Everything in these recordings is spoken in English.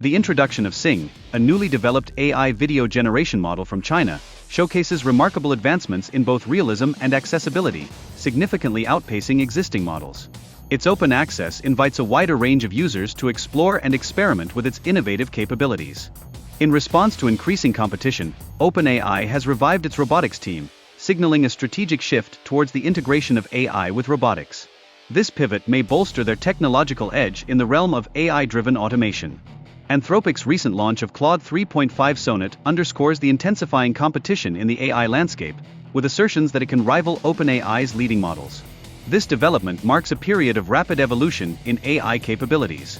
The introduction of Sing, a newly developed AI video generation model from China, showcases remarkable advancements in both realism and accessibility, significantly outpacing existing models. Its open access invites a wider range of users to explore and experiment with its innovative capabilities. In response to increasing competition, OpenAI has revived its robotics team, signaling a strategic shift towards the integration of AI with robotics. This pivot may bolster their technological edge in the realm of AI-driven automation. Anthropic's recent launch of Claude 3.5 Sonnet underscores the intensifying competition in the AI landscape, with assertions that it can rival OpenAI's leading models. This development marks a period of rapid evolution in AI capabilities.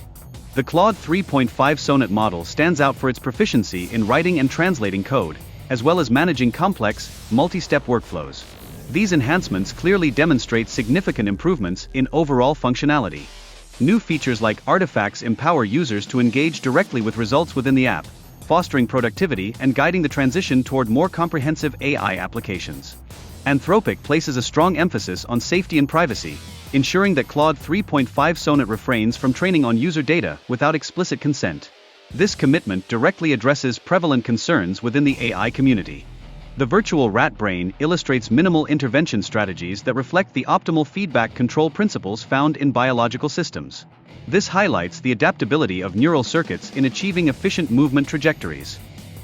The Claude 3.5 Sonnet model stands out for its proficiency in writing and translating code, as well as managing complex, multi-step workflows. These enhancements clearly demonstrate significant improvements in overall functionality. New features like artifacts empower users to engage directly with results within the app, fostering productivity and guiding the transition toward more comprehensive AI applications. Anthropic places a strong emphasis on safety and privacy, ensuring that Claude 3.5 Sonnet refrains from training on user data without explicit consent. This commitment directly addresses prevalent concerns within the AI community. The virtual rat brain illustrates minimal intervention strategies that reflect the optimal feedback control principles found in biological systems. This highlights the adaptability of neural circuits in achieving efficient movement trajectories.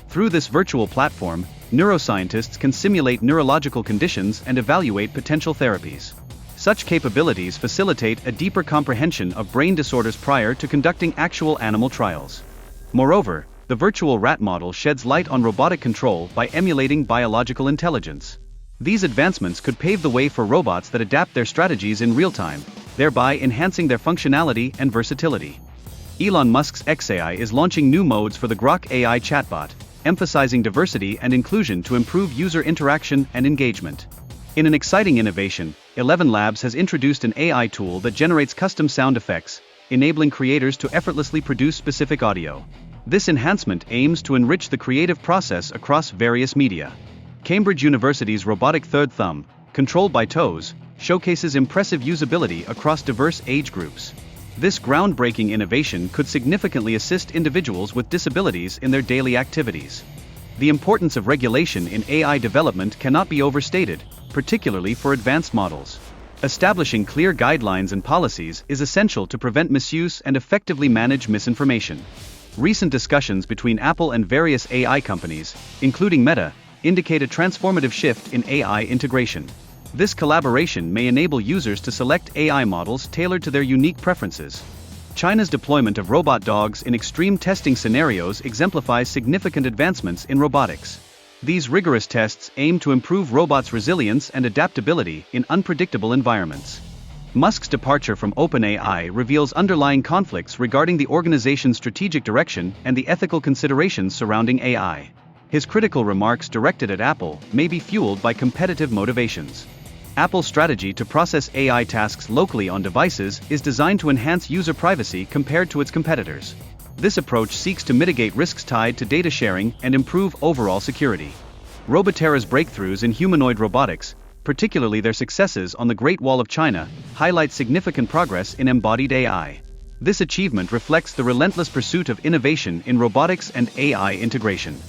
Through this virtual platform, neuroscientists can simulate neurological conditions and evaluate potential therapies. Such capabilities facilitate a deeper comprehension of brain disorders prior to conducting actual animal trials. Moreover, the virtual rat model sheds light on robotic control by emulating biological intelligence. These advancements could pave the way for robots that adapt their strategies in real time, thereby enhancing their functionality and versatility. Elon Musk's xAI is launching new modes for the Grok AI chatbot, emphasizing diversity and inclusion to improve user interaction and engagement. In an exciting innovation, 11 Labs has introduced an AI tool that generates custom sound effects, enabling creators to effortlessly produce specific audio. This enhancement aims to enrich the creative process across various media. Cambridge University's robotic third thumb, controlled by toes, showcases impressive usability across diverse age groups. This groundbreaking innovation could significantly assist individuals with disabilities in their daily activities. The importance of regulation in AI development cannot be overstated, particularly for advanced models. Establishing clear guidelines and policies is essential to prevent misuse and effectively manage misinformation. Recent discussions between Apple and various AI companies, including Meta, indicate a transformative shift in AI integration. This collaboration may enable users to select AI models tailored to their unique preferences. China's deployment of robot dogs in extreme testing scenarios exemplifies significant advancements in robotics. These rigorous tests aim to improve robots' resilience and adaptability in unpredictable environments. Musk's departure from OpenAI reveals underlying conflicts regarding the organization's strategic direction and the ethical considerations surrounding AI. His critical remarks directed at Apple may be fueled by competitive motivations. Apple's strategy to process AI tasks locally on devices is designed to enhance user privacy compared to its competitors. This approach seeks to mitigate risks tied to data sharing and improve overall security. Roboterra's breakthroughs in humanoid robotics, particularly their successes on the Great Wall of China, highlight significant progress in embodied AI. This achievement reflects the relentless pursuit of innovation in robotics and AI integration.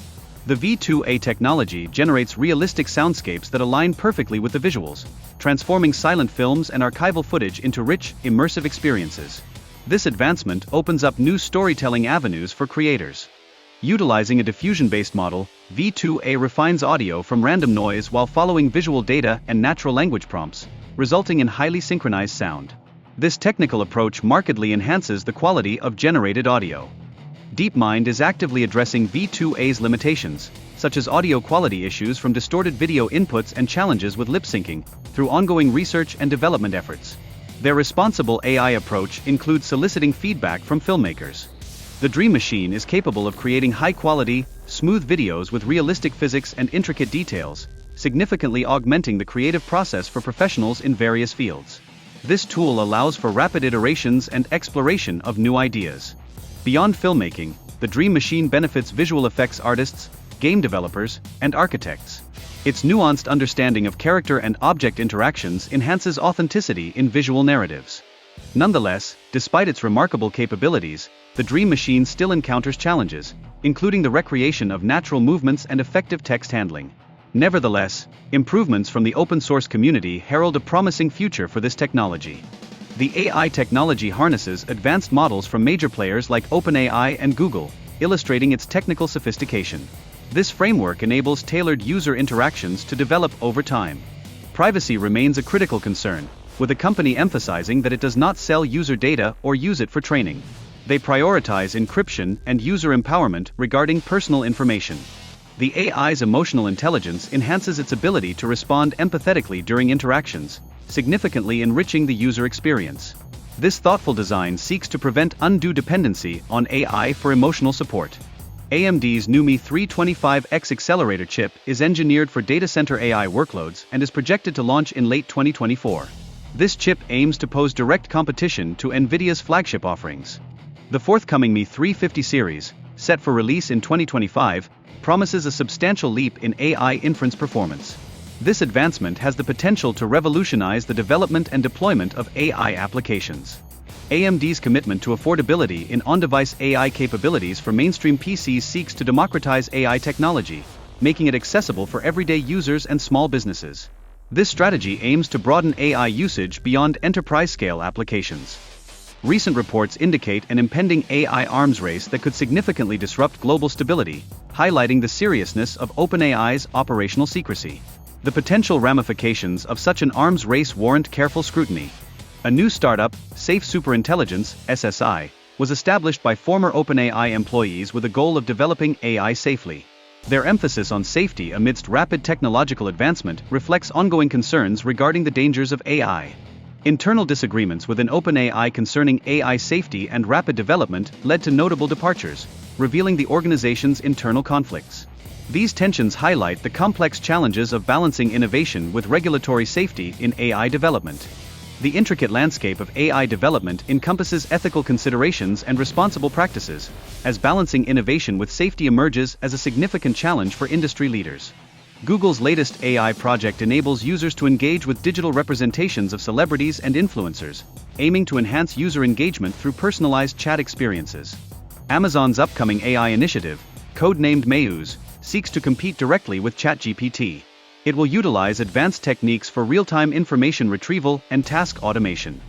The V2A technology generates realistic soundscapes that align perfectly with the visuals, transforming silent films and archival footage into rich, immersive experiences. This advancement opens up new storytelling avenues for creators. Utilizing a diffusion-based model, V2A refines audio from random noise while following visual data and natural language prompts, resulting in highly synchronized sound. This technical approach markedly enhances the quality of generated audio. DeepMind is actively addressing V2A's limitations, such as audio quality issues from distorted video inputs and challenges with lip syncing, through ongoing research and development efforts. Their responsible AI approach includes soliciting feedback from filmmakers. The Dream Machine is capable of creating high-quality, smooth videos with realistic physics and intricate details, significantly augmenting the creative process for professionals in various fields. This tool allows for rapid iterations and exploration of new ideas. Beyond filmmaking, the Dream Machine benefits visual effects artists, game developers, and architects. Its nuanced understanding of character and object interactions enhances authenticity in visual narratives. Nonetheless, despite its remarkable capabilities, the Dream Machine still encounters challenges, including the recreation of natural movements and effective text handling. Nevertheless, improvements from the open-source community herald a promising future for this technology. The AI technology harnesses advanced models from major players like OpenAI and Google, illustrating its technical sophistication. This framework enables tailored user interactions to develop over time. Privacy remains a critical concern, with the company emphasizing that it does not sell user data or use it for training. They prioritize encryption and user empowerment regarding personal information. The AI's emotional intelligence enhances its ability to respond empathetically during interactions, significantly enriching the user experience. This thoughtful design seeks to prevent undue dependency on AI for emotional support. AMD's NUMI 325X accelerator chip is engineered for data center AI workloads and is projected to launch in late 2024. This chip aims to pose direct competition to NVIDIA's flagship offerings. The forthcoming Mi 350 series, set for release in 2025, promises a substantial leap in AI inference performance. This advancement has the potential to revolutionize the development and deployment of AI applications. AMD's commitment to affordability in on-device AI capabilities for mainstream PCs seeks to democratize AI technology, making it accessible for everyday users and small businesses. This strategy aims to broaden AI usage beyond enterprise-scale applications. Recent reports indicate an impending AI arms race that could significantly disrupt global stability, highlighting the seriousness of OpenAI's operational secrecy. The potential ramifications of such an arms race warrant careful scrutiny. A new startup, Safe Superintelligence (SSI), was established by former OpenAI employees with a goal of developing AI safely. Their emphasis on safety amidst rapid technological advancement reflects ongoing concerns regarding the dangers of AI. Internal disagreements within OpenAI concerning AI safety and rapid development led to notable departures, revealing the organization's internal conflicts. These tensions highlight the complex challenges of balancing innovation with regulatory safety in AI development. The intricate landscape of AI development encompasses ethical considerations and responsible practices, as balancing innovation with safety emerges as a significant challenge for industry leaders. Google's latest AI project enables users to engage with digital representations of celebrities and influencers, aiming to enhance user engagement through personalized chat experiences. Amazon's upcoming AI initiative, codenamed Muse, seeks to compete directly with ChatGPT. It will utilize advanced techniques for real-time information retrieval and task automation.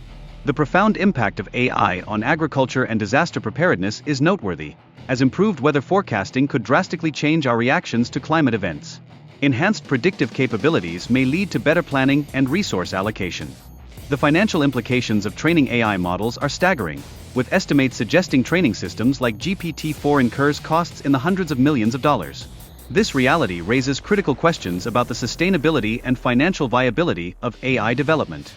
The profound impact of AI on agriculture and disaster preparedness is noteworthy, as improved weather forecasting could drastically change our reactions to climate events. Enhanced predictive capabilities may lead to better planning and resource allocation. The financial implications of training AI models are staggering, with estimates suggesting training systems like GPT-4 incurs costs in the hundreds of millions of dollars. This reality raises critical questions about the sustainability and financial viability of AI development.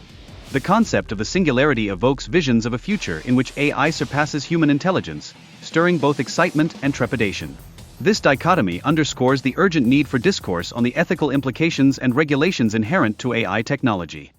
The concept of the singularity evokes visions of a future in which AI surpasses human intelligence, stirring both excitement and trepidation. This dichotomy underscores the urgent need for discourse on the ethical implications and regulations inherent to AI technology.